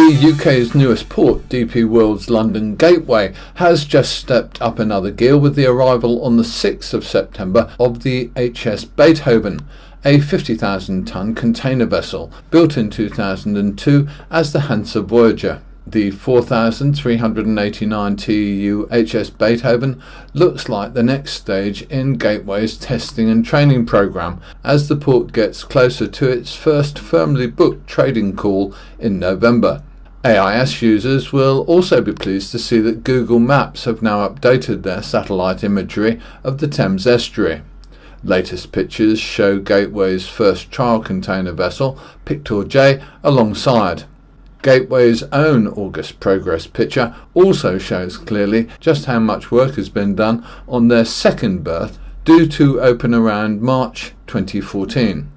The UK's newest port, DP World's London Gateway, has just stepped up another gear with the arrival on the 6th of September of the HS Beethoven, a 50,000-ton container vessel built in 2002 as the Hansa Voyager. The 4,389 TEU HS Beethoven looks like the next stage in Gateway's testing and training program as the port gets closer to its first firmly booked trading call in November. AIS users will also be pleased to see that Google Maps have now updated their satellite imagery of the Thames estuary. Latest pictures show Gateway's first trial container vessel, Pictor J, alongside. Gateway's own August progress picture also shows clearly just how much work has been done on their second berth, due to open around March 2014.